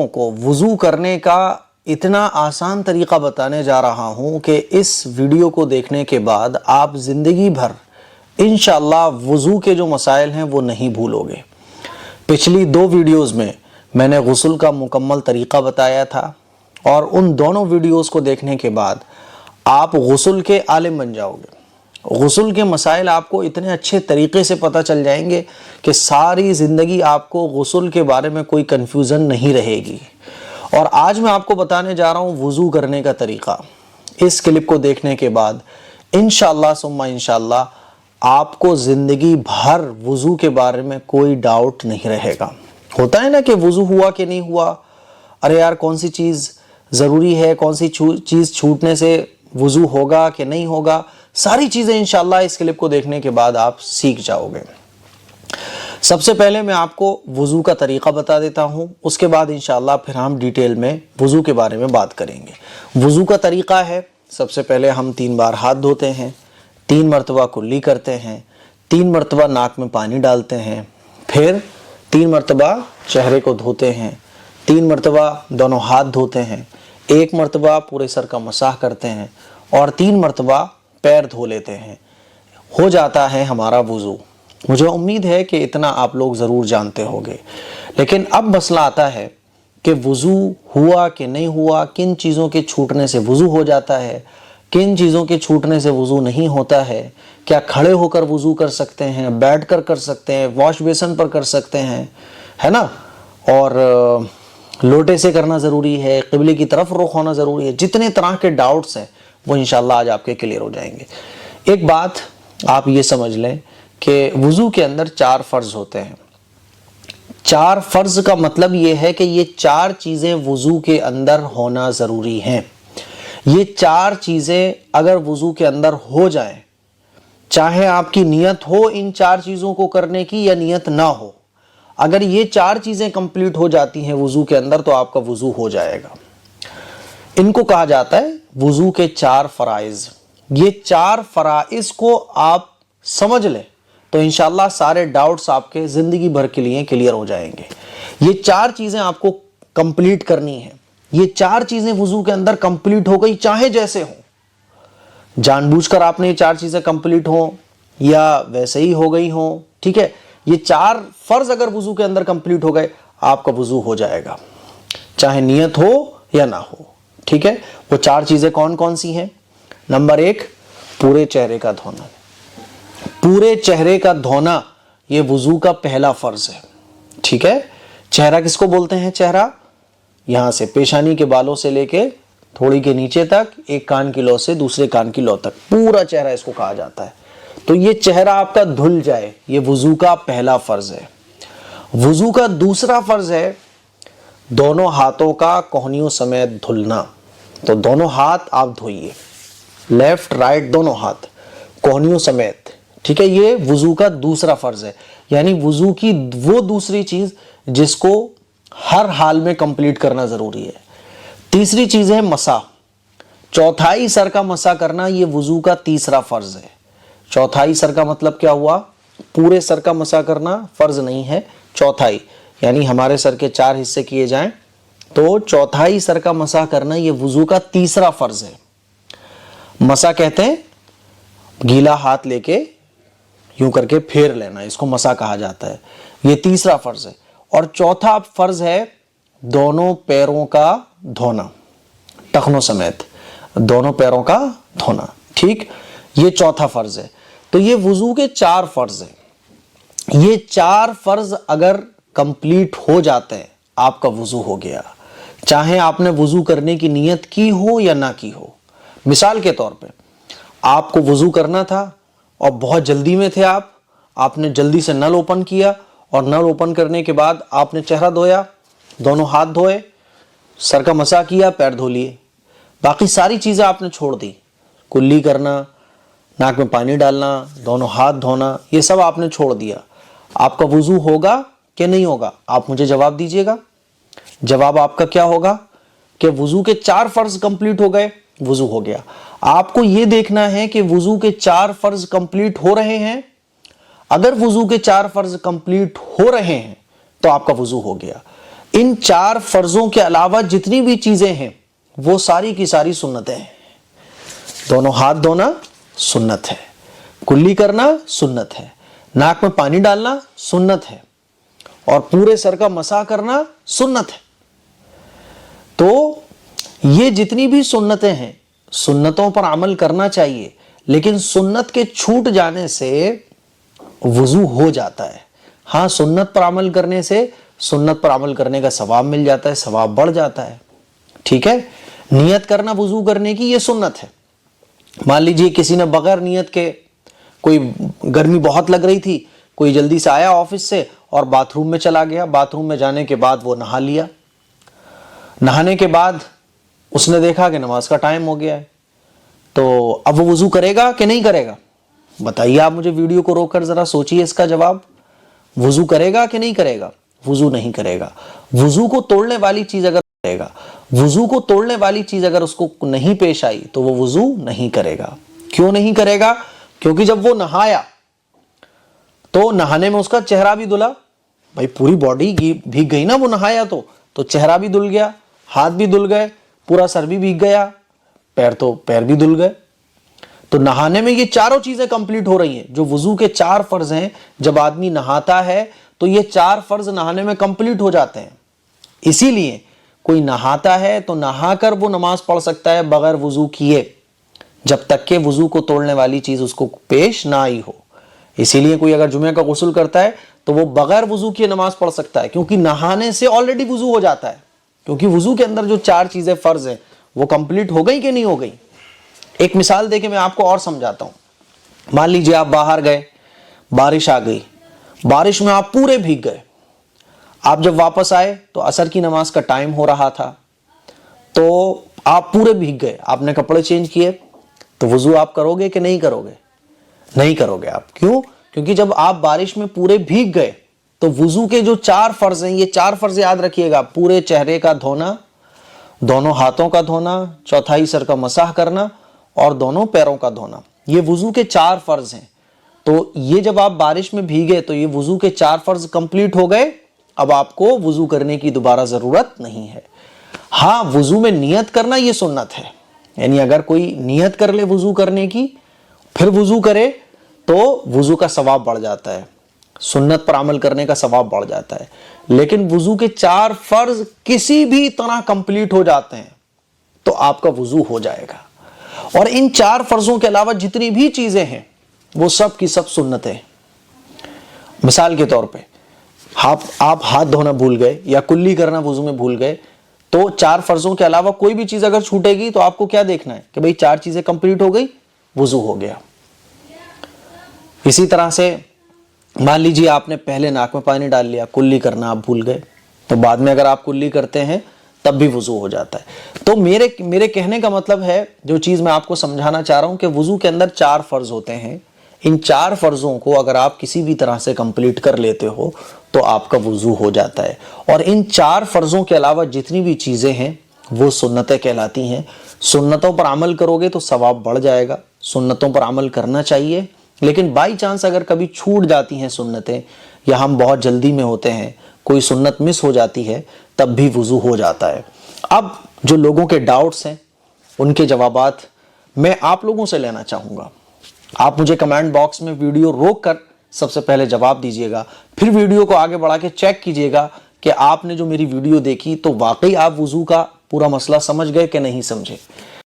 کو वज़ू करने का इतना आसान तरीक़ा बताने जा रहा हूँ कि इस वीडियो को देखने के बाद आप ज़िंदगी भर इंशाअल्लाह वज़ू के जो मसाइल हैं वो नहीं भूलोगे। पिछली 2 वीडियोज़ में मैंने गुस्ल का मुकम्मल तरीक़ा बताया था और उन दोनों वीडियोज़ को देखने के बाद आप गुस्ल के आलिम बन जाओगे। गुस्ल के मसाइल आपको इतने अच्छे तरीक़े से पता चल जाएंगे कि सारी ज़िंदगी आपको गुस्ल के बारे में कोई कन्फ्यूज़न नहीं रहेगी। और आज मैं आपको बताने जा रहा हूँ वज़ू करने का तरीक़ा। इस क्लिप को देखने के बाद इंशाअल्लाह सुम्मा इंशाअल्लाह आपको ज़िंदगी भर वज़ू के बारे में कोई डाउट नहीं रहेगा। होता है ना कि वज़ू हुआ कि नहीं हुआ, अरे यार कौन सी चीज़ ज़रूरी है, कौन सी चीज़ छूटने से वज़ू होगा कि नहीं होगा, सारी चीज़ें इंशाअल्लाह इस क्लिप को देखने के बाद आप सीख जाओगे। सबसे पहले मैं आपको वज़ू का तरीक़ा बता देता हूँ, उसके बाद इंशाअल्लाह फिर हम डिटेल में वज़ू के बारे में बात करेंगे। वज़ू का तरीक़ा है, सबसे पहले हम 3 बार हाथ धोते हैं, 3 मरतबा कुल्ली करते हैं, 3 मरतबा नाक में पानी डालते हैं, फिर 3 मरतबा चेहरे को धोते हैं, 3 मरतबा दोनों हाथ धोते हैं, 1 मरतबा पूरे सर का मसाह करते हैं और 3 मरतबा पैर धो लेते हैं। हो जाता है हमारा वज़ू। मुझे उम्मीद है कि इतना आप लोग ज़रूर जानते होंगे। लेकिन अब मसला आता है कि वज़ू हुआ कि नहीं हुआ, किन चीज़ों के छूटने से वज़ू हो जाता है, किन चीज़ों के छूटने से वज़ू नहीं होता है, क्या खड़े होकर वज़ू कर सकते हैं, बैठ कर सकते हैं, वॉश बेसन पर कर सकते हैं, है ना, और लोटे से करना ज़रूरी है, क़िबले की तरफ रुख होना ज़रूरी है। जितने तरह के डाउट्स हैं वो इंशाअल्लाह आज आपके क्लियर हो जाएंगे। एक बात आप ये समझ लें कि वज़ू के अंदर 4 फ़र्ज़ होते हैं। 4 फ़र्ज़ का मतलब ये है कि ये 4 चीज़ें वज़ू के अंदर होना ज़रूरी हैं। ये 4 चीज़ें अगर वज़ू के अंदर हो जाएं, चाहे आपकी नीयत हो इन 4 चीज़ों को करने की या नीयत ना हो, अगर ये 4 चीज़ें कंप्लीट हो जाती हैं वज़ू के अंदर तो आपका वज़ू हो जाएगा। इनको कहा जाता है वज़ू के 4 फ़राइज़। ये 4 फ़राइज़ को आप समझ लें तो इंशाअल्लाह सारे डाउट्स आपके ज़िंदगी भर के लिए क्लियर हो जाएंगे। ये 4 चीज़ें आपको कंप्लीट करनी है। ये 4 चीज़ें वज़ू के अंदर कंप्लीट हो गई, चाहे जैसे हो, जानबूझकर आपने ये 4 चीज़ें कंप्लीट हो या वैसे ही हो गई हो, ठीक है। ये 4 फ़र्ज़ अगर वज़ू के अंदर कंप्लीट हो गए आपका वज़ू हो जाएगा, चाहे नीयत हो या ना हो, ठीक है। वो 4 चीज़ें कौन कौन सी हैं? नंबर 1, पूरे चेहरे का धोना। पूरे चेहरे का धोना ये वज़ू का पहला फ़र्ज़ है, ठीक है। चेहरा किसको बोलते हैं? चेहरा यहाँ से पेशानी के बालों से लेके थोड़ी के नीचे तक, एक कान की लौ से दूसरे कान की लौ तक, पूरा चेहरा इसको कहा जाता है। तो ये चेहरा आपका धुल जाए, ये वज़ू का पहला फ़र्ज़ है। वज़ू का दूसरा फ़र्ज़ है दोनों हाथों का कोहनियों समेत धुलना। तो दोनों हाथ आप धोइए, लेफ्ट राइट दोनों हाथ कोहनियों समेत, ठीक है। ये वज़ू का दूसरा फ़र्ज़ है, यानी वज़ू की वो दूसरी चीज़ जिसको हर हाल में कंप्लीट करना ज़रूरी है। तीसरी चीज़ है मसा, चौथाई सर का मसा करना, ये वज़ू का तीसरा फ़र्ज़ है। चौथाई सर का मतलब क्या हुआ? पूरे सर का मसा करना फ़र्ज़ नहीं है, चौथाई, यानी हमारे सर के 4 हिस्से किए जाएं तो चौथाई सर का मसा करना ये वज़ू का तीसरा फ़र्ज़ है। मसा कहते हैं गीला हाथ लेके यूं करके फेर लेना, इसको मसा कहा जाता है। ये तीसरा फ़र्ज़ है। और चौथा फ़र्ज़ है दोनों पैरों का धोना, टखनों समेत दोनों पैरों का धोना, ठीक। ये चौथा फ़र्ज़ है। तो ये वज़ू के 4 फ़र्ज़ हैं। ये 4 फ़र्ज़ अगर कंप्लीट हो जाते हैं आपका वज़ू हो गया, चाहे आपने वज़ू करने की नीयत की हो या ना की हो। मिसाल के तौर पे आपको वज़ू करना था और बहुत जल्दी में थे आपने जल्दी से नल ओपन किया और नल ओपन करने के बाद आपने चेहरा धोया, दोनों हाथ धोए, सर का मसा किया, पैर धो लिए, बाकी सारी चीज़ें आपने छोड़ दी। कुल्ली करना, नाक में पानी डालना, दोनों हाथ धोना, ये सब आपने छोड़ दिया। आपका वज़ू होगा कि नहीं होगा? आप मुझे जवाब दीजिएगा। जवाब आपका क्या होगा कि वज़ू के 4 फ़र्ज़ कंप्लीट हो गए, वज़ू हो गया। आपको ये देखना है कि वज़ू के 4 फ़र्ज़ कंप्लीट हो रहे हैं। अगर वज़ू के 4 फ़र्ज़ कंप्लीट हो रहे हैं तो आपका वज़ू हो गया। ان 4 فرضوں کے علاوہ جتنی بھی چیزیں ہیں وہ ساری کی ساری سنتیں ہیں. دونوں ہاتھ دھونا سنت ہے, کلی کرنا سنت ہے, ناک میں پانی ڈالنا سنت ہے, اور پورے سر کا مسح کرنا سنت ہے. تو یہ جتنی بھی سنتیں ہیں, سنتوں پر عمل کرنا چاہیے, لیکن سنت کے چھوٹ جانے سے وضو ہو جاتا ہے. ہاں, سنت پر عمل کرنے سے سنت پر عمل کرنے کا ثواب مل جاتا ہے, ثواب بڑھ جاتا ہے. ٹھیک ہے, نیت کرنا وضو کرنے کی یہ سنت ہے. مان لیجئے کسی نے بغیر نیت کے, کوئی گرمی بہت لگ رہی تھی, کوئی جلدی سے آیا آفس سے اور باتھ روم میں چلا گیا, باتھ روم میں جانے کے بعد وہ نہا لیا. نہانے کے بعد اس نے دیکھا کہ نماز کا ٹائم ہو گیا ہے, تو اب وہ وضو کرے گا کہ نہیں کرے گا؟ بتائیے آپ مجھے, ویڈیو کو روک کر ذرا سوچئے اس کا جواب. وضو کرے گا کہ نہیں کرے گا؟ وضو نہیں کرے گا. وضو کو توڑنے والی چیز اگر کرے گا, وضو کو توڑنے والی چیز اگر اس کو نہیں پیش آئی تو وہ وضو نہیں کرے گا. کیوں نہیں کرے گا؟ کیونکہ جب وہ نہایا تو نہانے میں اس کا چہرہ بھی دھلا, بھائی پوری باڈی بھیگ گئی نا, وہ نہایا تو چہرہ بھی دھل گیا, ہاتھ بھی دھل گئے, پورا سر بھی بھیگ گیا, پیر بھی دھل گئے. تو نہانے میں یہ چاروں چیزیں کمپلیٹ ہو رہی ہیں. جو وضو کے 4 فرض ہیں, جب آدمی نہاتا ہے تو یہ 4 فرض نہانے میں کمپلیٹ ہو جاتے ہیں. اسی لیے کوئی نہاتا ہے تو نہا کر وہ نماز پڑھ سکتا ہے بغیر وضو کیے, جب تک کہ وضو کو توڑنے والی چیز اس کو پیش نہ آئی ہو. اسی لیے کوئی اگر جمعہ کا غسل کرتا ہے تو وہ بغیر وضو کیے نماز پڑھ سکتا ہے, کیونکہ نہانے سے آلریڈی وضو ہو جاتا ہے. کیونکہ وضو کے اندر جو 4 چیزیں فرض ہیں وہ کمپلیٹ ہو گئی کہ نہیں ہو گئی. ایک مثال دے کے میں آپ کو اور سمجھاتا ہوں. مان لیجئے آپ باہر گئے, بارش آ گئی, بارش میں آپ پورے بھیگ گئے. آپ جب واپس آئے تو عصر کی نماز کا ٹائم ہو رہا تھا, تو آپ پورے بھیگ گئے, آپ نے کپڑے چینج کیے, تو وضو آپ کرو گے کہ نہیں کرو گے؟ نہیں کرو گے آپ. کیوں؟ کیونکہ جب آپ بارش میں پورے بھیگ گئے تو وضو کے جو 4 فرض ہیں, یہ 4 فرض یاد رکھیے گا. پورے چہرے کا دھونا, دونوں ہاتھوں کا دھونا, چوتھائی سر کا مسح کرنا اور دونوں پیروں کا دھونا, یہ وضو کے 4 فرض ہیں. تو یہ جب آپ بارش میں بھیگے تو یہ وضو کے 4 فرض کمپلیٹ ہو گئے. اب آپ کو وضو کرنے کی دوبارہ ضرورت نہیں ہے. ہاں, وضو میں نیت کرنا یہ سنت ہے, یعنی اگر کوئی نیت کر لے وضو کرنے کی پھر وضو کرے تو وضو کا ثواب بڑھ جاتا ہے, سنت پر عمل کرنے کا ثواب بڑھ جاتا ہے. لیکن وضو کے 4 فرض کسی بھی طرح کمپلیٹ ہو جاتے ہیں تو آپ کا وضو ہو جائے گا. اور ان 4 فرضوں کے علاوہ جتنی بھی چیزیں ہیں وہ سب کی سب سنتیں. مثال کے طور پہ آپ ہاتھ دھونا بھول گئے یا کلی کرنا وضو میں بھول گئے, تو 4 فرضوں کے علاوہ کوئی بھی چیز اگر چھوٹے گی تو آپ کو کیا دیکھنا ہے کہ بھئی 4 چیزیں کمپلیٹ ہو گئی, وضو ہو گیا. اسی طرح سے مان لیجیے آپ نے پہلے ناک میں پانی ڈال لیا, کلی کرنا آپ بھول گئے, تو بعد میں اگر آپ کلی کرتے ہیں تب بھی وضو ہو جاتا ہے. تو میرے کہنے کا مطلب ہے, جو چیز میں آپ کو سمجھانا چاہ رہا ہوں کہ وضو کے اندر 4 فرض ہوتے ہیں. ان 4 فرضوں کو اگر آپ کسی بھی طرح سے کمپلیٹ کر لیتے ہو تو آپ کا وضو ہو جاتا ہے. اور ان 4 فرضوں کے علاوہ جتنی بھی چیزیں ہیں وہ سنتیں کہلاتی ہیں. سنتوں پر عمل کرو گے تو ثواب بڑھ جائے گا, سنتوں پر عمل کرنا چاہیے. لیکن بائی چانس اگر کبھی چھوٹ جاتی ہیں سنتیں, یا ہم بہت جلدی میں ہوتے ہیں, کوئی سنت مس ہو جاتی ہے, تب بھی وضو ہو جاتا ہے. اب جو لوگوں کے ڈاؤٹس ہیں ان کے جوابات میں آپ لوگوں سے لینا چاہوں گا. آپ مجھے کمنٹ باکس میں ویڈیو روک کر سب سے پہلے جواب دیجئے گا, پھر ویڈیو کو آگے بڑھا کے چیک کیجئے گا کہ آپ نے جو میری ویڈیو دیکھی تو واقعی آپ وضو کا پورا مسئلہ سمجھ گئے کہ نہیں سمجھے.